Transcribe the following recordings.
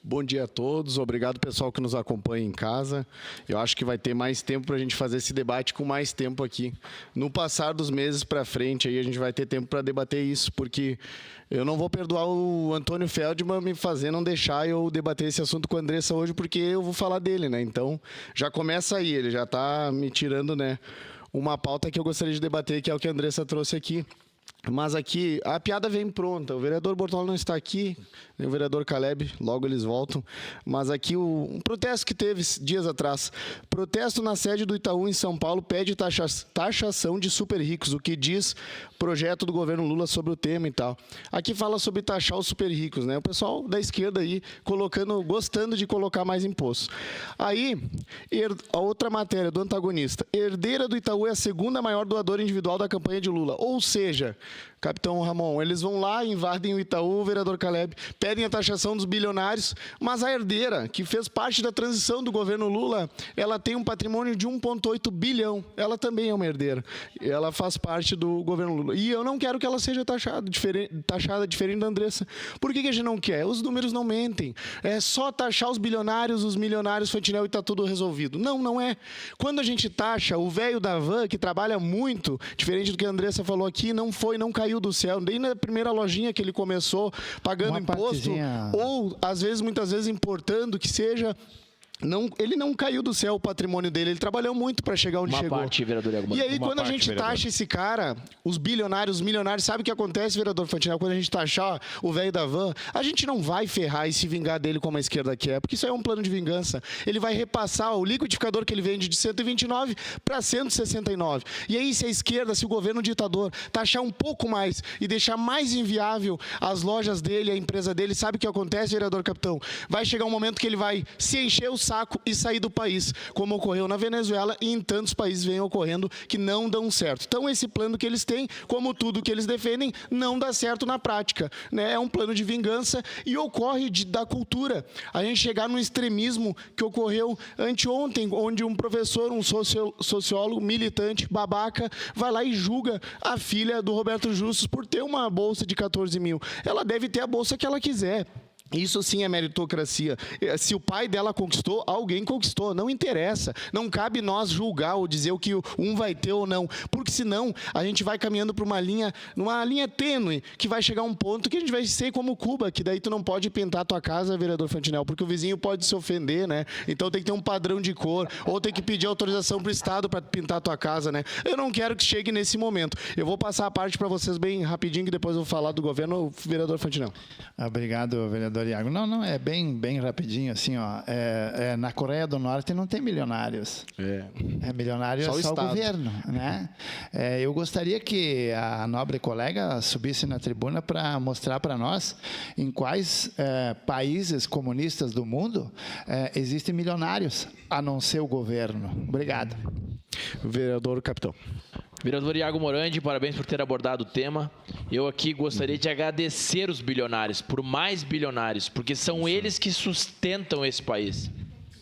Bom dia a todos, obrigado pessoal que nos acompanha em casa. Eu acho que vai ter mais tempo para a gente fazer esse debate com mais tempo aqui. No passar dos meses para frente, aí a gente vai ter tempo para debater isso, porque eu não vou perdoar o Antônio Feldman me fazer não deixar eu debater esse assunto com a Andressa hoje, porque eu vou falar dele, né? Então, já começa aí, ele já está me tirando, né, uma pauta que eu gostaria de debater, que é o que a Andressa trouxe aqui. Mas aqui, a piada vem pronta. O vereador Bortolão não está aqui, nem o vereador Caleb, logo eles voltam. Mas aqui, um protesto que teve dias atrás. Protesto na sede do Itaú, em São Paulo, pede taxação de super ricos, o que diz projeto do governo Lula sobre o tema e tal. Aqui fala sobre taxar os super ricos, né? O pessoal da esquerda aí, gostando de colocar mais imposto. Aí, a outra matéria do antagonista. Herdeira do Itaú é a segunda maior doadora individual da campanha de Lula. Ou seja, Capitão Ramon, eles vão lá, invadem o Itaú, o vereador Caleb, pedem a taxação dos bilionários, mas a herdeira, que fez parte da transição do governo Lula, ela tem um patrimônio de 1,8 bilhão. Ela também é uma herdeira. Ela faz parte do governo Lula. E eu não quero que ela seja taxada diferente da Andressa. Por que a gente não quer? Os números não mentem. É só taxar os bilionários, os milionários, Fantinel, e está tudo resolvido. Não, não é. Quando a gente taxa o velho da van, que trabalha muito, diferente do que a Andressa falou aqui, não caiu do céu, nem na primeira lojinha que ele começou pagando imposto, ou muitas vezes importando, que seja. Não, ele não caiu do céu o patrimônio dele, ele trabalhou muito para chegar onde chegou. E aí, quando a gente taxa esse cara, os bilionários, os milionários, sabe o que acontece, vereador Fantinel? Quando a gente taxar o velho da van, a gente não vai ferrar e se vingar dele como a esquerda quer, porque isso aí é um plano de vingança. Ele vai repassar o liquidificador que ele vende de 129 para 169. E aí, se a esquerda, se o governo ditador taxar um pouco mais e deixar mais inviável as lojas dele, a empresa dele, sabe o que acontece, vereador Capitão? Vai chegar um momento que ele vai se encher o saco e sair do país, como ocorreu na Venezuela e em tantos países vem ocorrendo que não dão certo. Então, esse plano que eles têm, como tudo que eles defendem, não dá certo na prática, né? É um plano de vingança e ocorre da cultura. A gente chegar no extremismo que ocorreu anteontem, onde um professor, um sociólogo, militante, babaca, vai lá e julga a filha do Roberto Justus por ter uma bolsa de 14 mil. Ela deve ter a bolsa que ela quiser. Isso sim é meritocracia. Se o pai dela conquistou, alguém conquistou. Não interessa. Não cabe nós julgar ou dizer o que um vai ter ou não. Porque senão a gente vai caminhando para uma linha tênue, que vai chegar um ponto que a gente vai ser como Cuba, que daí tu não pode pintar a tua casa, vereador Fantinel, porque o vizinho pode se ofender, né? Então tem que ter um padrão de cor, ou tem que pedir autorização para o Estado para pintar a tua casa, né? Eu não quero que chegue nesse momento. Eu vou passar a parte para vocês bem rapidinho, que depois eu vou falar do governo, vereador Fantinel. Obrigado, vereador Iago. Não, é bem rapidinho, assim, ó. Na Coreia do Norte não tem milionários. Milionário só o governo, né? Eu gostaria que a nobre colega subisse na tribuna para mostrar para nós em quais países comunistas do mundo existem milionários, a não ser o governo. Obrigado. Vereador Capitão. Vereador Iago Morandi, parabéns por ter abordado o tema. Eu aqui gostaria de agradecer os bilionários, por mais bilionários, porque são eles que sustentam esse país.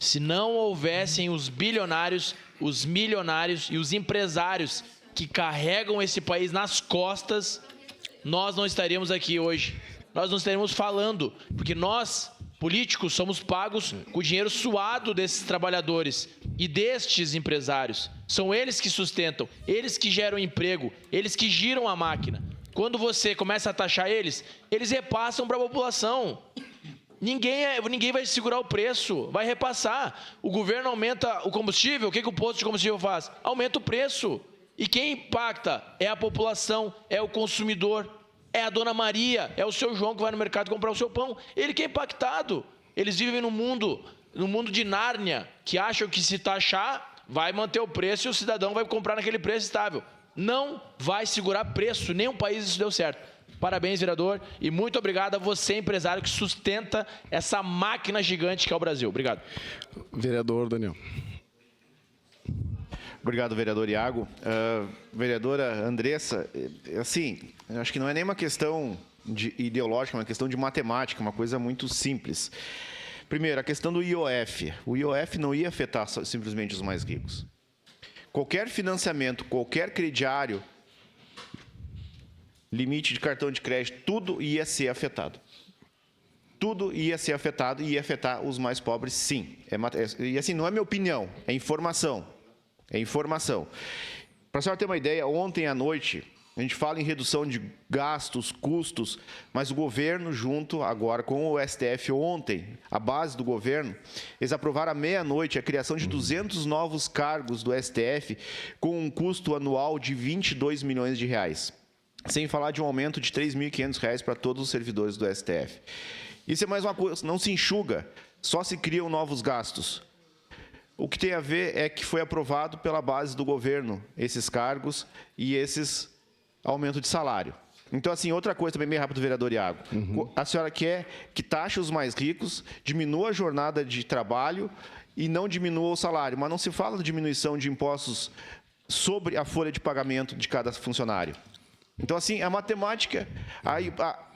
Se não houvessem os bilionários, os milionários e os empresários que carregam esse país nas costas, nós não estaríamos aqui hoje. Nós não estaríamos falando, porque nós, políticos, somos pagos com o dinheiro suado desses trabalhadores e destes empresários. São eles que sustentam, eles que geram emprego, eles que giram a máquina. Quando você começa a taxar eles, eles repassam para a população. Ninguém vai segurar o preço, vai repassar. O governo aumenta o combustível, o que o posto de combustível faz? Aumenta o preço. E quem impacta é a população, é o consumidor. É a dona Maria, é o seu João que vai no mercado comprar o seu pão. Ele que é impactado. Eles vivem no mundo de Nárnia, que acham que se taxar, vai manter o preço e o cidadão vai comprar naquele preço estável. Não vai segurar preço, nenhum país isso deu certo. Parabéns, vereador, e muito obrigado a você, empresário, que sustenta essa máquina gigante que é o Brasil. Obrigado. Vereador Daniel. Obrigado, vereador Iago. Vereadora Andressa, assim, acho que não é nem uma questão ideológica, é uma questão de matemática, uma coisa muito simples. Primeiro, a questão do IOF. O IOF não ia afetar simplesmente os mais ricos. Qualquer financiamento, qualquer crediário, limite de cartão de crédito, tudo ia ser afetado. tudo ia ser afetado e ia afetar os mais pobres, sim. E assim, não é minha opinião, é informação. É informação. Para a senhora ter uma ideia, ontem à noite, a gente fala em redução de gastos, custos, mas o governo, junto agora com o STF ontem, a base do governo, eles aprovaram à meia-noite a criação de 200 novos cargos do STF com um custo anual de 22 milhões de reais. Sem falar de um aumento de R$ 3.500 para todos os servidores do STF. Isso é mais uma coisa, não se enxuga, só se criam novos gastos. O que tem a ver é que foi aprovado pela base do governo esses cargos e esses aumento de salário. Então, assim, outra coisa também bem rápido, vereador Iago. A senhora quer que taxe os mais ricos, diminua a jornada de trabalho e não diminua o salário, mas não se fala de diminuição de impostos sobre a folha de pagamento de cada funcionário. Então, assim, a matemática...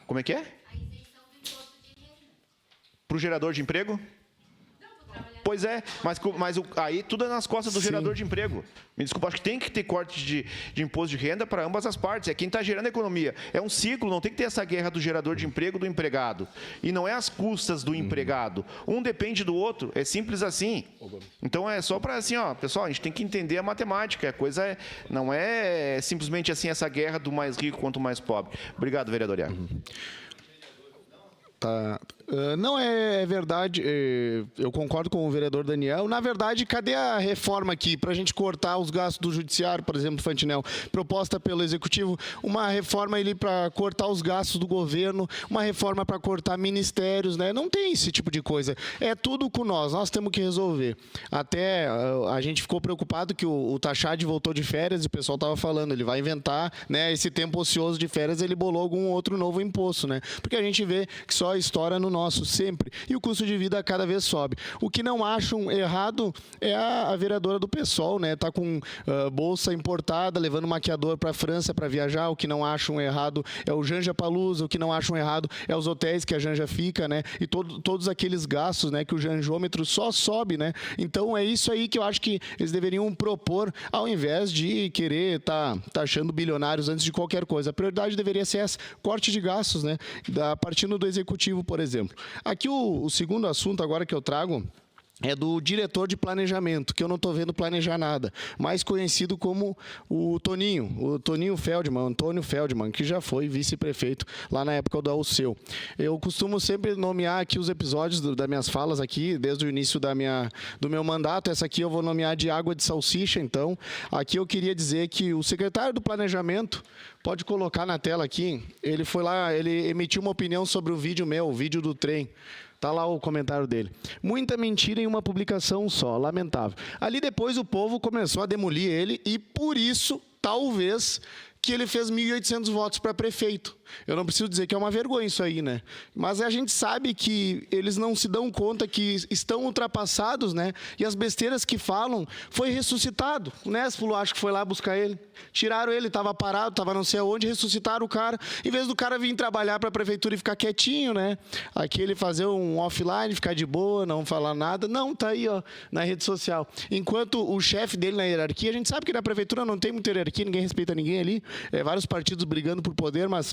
como é que é? A isenção do imposto de renda. Para o gerador de emprego? Pois é, mas aí tudo é nas costas do gerador de emprego. Me desculpa, acho que tem que ter corte de imposto de renda para ambas as partes. É quem está gerando a economia. É um ciclo, não tem que ter essa guerra do gerador de emprego do empregado. E não é às custas do empregado. Um depende do outro, é simples assim. Então é só para assim, ó, pessoal, a gente tem que entender a matemática. A coisa não é simplesmente assim essa guerra do mais rico contra o mais pobre. Obrigado, vereador Iago. Tá. Não é verdade, eu concordo com o vereador Daniel. Na verdade, cadê a reforma aqui para a gente cortar os gastos do judiciário, por exemplo, Fantinel, proposta pelo Executivo, uma reforma ali para cortar os gastos do governo, uma reforma para cortar ministérios, né? Não tem esse tipo de coisa. É tudo com nós temos que resolver. Até a gente ficou preocupado que o Tachad voltou de férias e o pessoal estava falando, ele vai inventar, né, esse tempo ocioso de férias, ele bolou algum outro novo imposto, né? Porque a gente vê que só estoura no nosso sempre, e o custo de vida cada vez sobe. O que não acham errado é a vereadora do PSOL, né? Tá com bolsa importada, levando maquiador para a França para viajar. O que não acham errado é o Janja Palusa, o que não acham errado é os hotéis que a Janja fica, né? E todos aqueles gastos, né, que o janjômetro só sobe, né? Então é isso aí que eu acho que eles deveriam propor, ao invés de querer taxando bilionários antes de qualquer coisa. A prioridade deveria ser essa, corte de gastos, né? Partindo do executivo, por exemplo. Aqui o segundo assunto agora que eu trago é do diretor de planejamento, que eu não estou vendo planejar nada, mais conhecido como o Toninho Feldman, Antônio Feldman, que já foi vice-prefeito lá na época do Alceu. Eu costumo sempre nomear aqui os episódios das minhas falas aqui, desde o início do meu mandato. Essa aqui eu vou nomear de água de salsicha, então. Aqui eu queria dizer que o secretário do planejamento, pode colocar na tela aqui, ele foi lá, ele emitiu uma opinião sobre o vídeo do trem. Tá lá o comentário dele. Muita mentira em uma publicação só, lamentável. Ali depois o povo começou a demolir ele e por isso, talvez, que ele fez 1.800 votos para prefeito. Eu não preciso dizer que é uma vergonha isso aí, né? Mas a gente sabe que eles não se dão conta que estão ultrapassados, né? E as besteiras que falam, foi ressuscitado. O Néspulo, acho que foi lá buscar ele. Tiraram ele, estava parado, estava não sei aonde, ressuscitaram o cara. Em vez do cara vir trabalhar para a prefeitura e ficar quietinho, né? Aqui ele fazer um offline, ficar de boa, não falar nada. Não, tá aí, ó, na rede social. Enquanto o chefe dele na hierarquia, a gente sabe que na prefeitura não tem muita hierarquia, ninguém respeita ninguém ali. Vários partidos brigando por poder, mas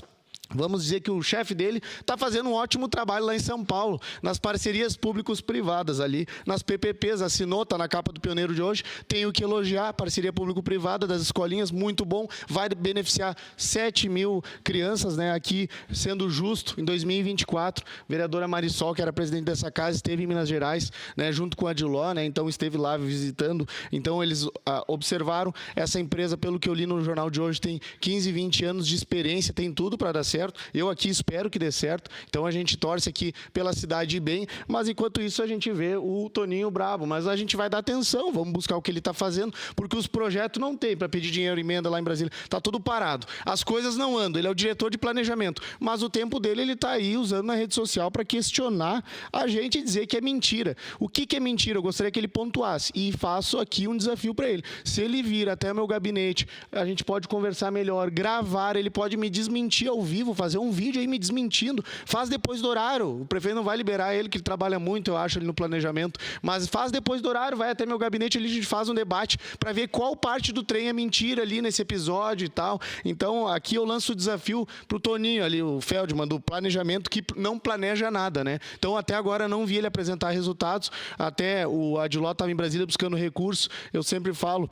vamos dizer que o chefe dele está fazendo um ótimo trabalho lá em São Paulo, nas parcerias públicos-privadas ali, nas PPPs, assinou, está na capa do Pioneiro de hoje, tenho que elogiar a parceria público-privada das escolinhas, muito bom, vai beneficiar 7 mil crianças, né, aqui, sendo justo, em 2024, vereadora Marisol, que era presidente dessa casa, esteve em Minas Gerais, né, junto com a Diló, né, então esteve lá visitando, então eles observaram, essa empresa, pelo que eu li no jornal de hoje, tem 15, 20 anos de experiência, tem tudo para dar certo. Eu aqui espero que dê certo. Então a gente torce aqui pela cidade ir bem, mas enquanto isso a gente vê o Toninho brabo. Mas a gente vai dar atenção, vamos buscar o que ele está fazendo, porque os projetos não tem para pedir dinheiro, emenda lá em Brasília. Está tudo parado. As coisas não andam. Ele é o diretor de planejamento, mas o tempo dele ele está aí usando na rede social para questionar a gente e dizer que é mentira. O que é mentira? Eu gostaria que ele pontuasse e faço aqui um desafio para ele. Se ele vir até o meu gabinete, a gente pode conversar melhor, gravar, ele pode me desmentir ao vivo vivo, fazer um vídeo aí me desmentindo. Faz depois do horário. O prefeito não vai liberar ele, que ele trabalha muito, eu acho, ali no planejamento. Mas faz depois do horário, vai até meu gabinete ali, a gente faz um debate para ver qual parte do trem é mentira ali nesse episódio e tal. Então, aqui eu lanço o desafio pro Toninho ali, o Feldman, do planejamento, que não planeja nada, né? Então, até agora, não vi ele apresentar resultados. Até o Adiló estava em Brasília buscando recursos. Eu sempre falo...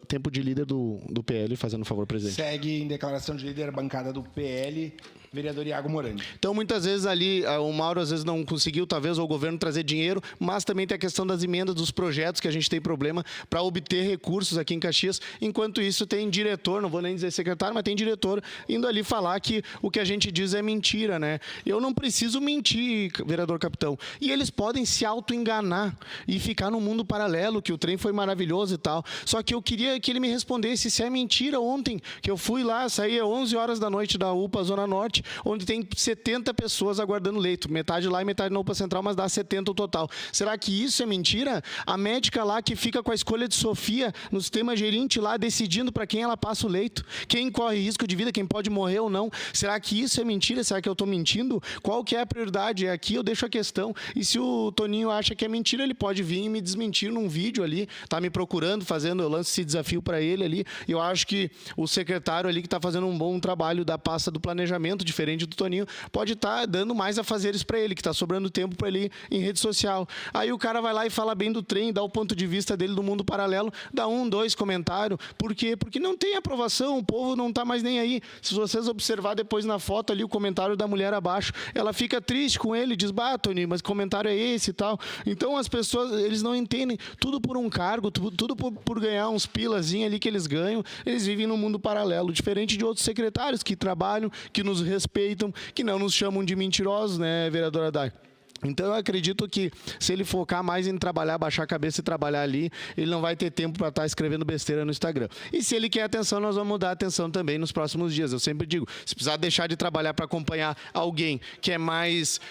tempo de líder do PL, fazendo um favor, presidente. Segue em declaração de líder a bancada do PL, vereador Iago Morandi. Então, muitas vezes ali, o Mauro às vezes não conseguiu, talvez, ou o governo trazer dinheiro, mas também tem a questão das emendas dos projetos que a gente tem problema para obter recursos aqui em Caxias. Enquanto isso, tem diretor, não vou nem dizer secretário, mas tem diretor indo ali falar que o que a gente diz é mentira, né? Eu não preciso mentir, vereador capitão. E eles podem se auto-enganar e ficar num mundo paralelo, que o trem foi maravilhoso e tal. Só que eu queria que ele me respondesse se é mentira ontem, que eu fui lá, saí às 11 horas da noite da UPA Zona Norte, onde tem 70 pessoas aguardando leito. Metade lá e metade na UPA Central, mas dá 70 o total. Será que isso é mentira? A médica lá que fica com a escolha de Sofia no sistema gerente lá, decidindo para quem ela passa o leito, quem corre risco de vida, quem pode morrer ou não. Será que isso é mentira? Será que eu estou mentindo? Qual que é a prioridade? Aqui eu deixo a questão. E se o Toninho acha que é mentira, ele pode vir e me desmentir num vídeo ali, tá me procurando, fazendo, eu lanço esse desafio para ele ali. Eu acho que o secretário ali que está fazendo um bom trabalho da pasta do planejamento, diferente do Toninho, pode estar dando mais afazeres para ele, que está sobrando tempo para ele em rede social. Aí o cara vai lá e fala bem do trem, dá o ponto de vista dele do mundo paralelo, dá 1, 2 comentários. Por quê? Porque não tem aprovação, o povo não está mais nem aí. Se vocês observar depois na foto ali o comentário da mulher abaixo, ela fica triste com ele, diz, bah, Toninho, mas que comentário é esse e tal. Então as pessoas, eles não entendem, tudo por um cargo, tudo por ganhar uns pilazinhos ali que eles ganham, eles vivem num mundo paralelo, diferente de outros secretários que trabalham, que nos respeitam, que não nos chamam de mentirosos, né, vereadora Dai? Então eu acredito que se ele focar mais em trabalhar, baixar a cabeça e trabalhar ali, ele não vai ter tempo para estar escrevendo besteira no Instagram. E se ele quer atenção, nós vamos dar atenção também nos próximos dias. Eu sempre digo, se precisar deixar de trabalhar para acompanhar alguém que é mais,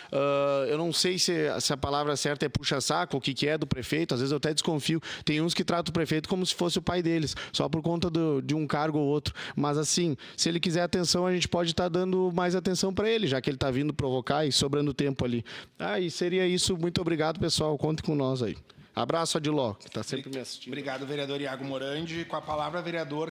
eu não sei se a palavra certa é puxa-saco, o que é do prefeito, às vezes eu até desconfio. Tem uns que tratam o prefeito como se fosse o pai deles, só por conta de um cargo ou outro. Mas assim, se ele quiser atenção, a gente pode estar dando mais atenção para ele, já que ele está vindo provocar e sobrando tempo ali. E seria isso. Muito obrigado, pessoal. Conte com nós aí. Abraço, Adiló, que está sempre me assistindo. Obrigado, vereador Iago Morandi. Com a palavra, vereador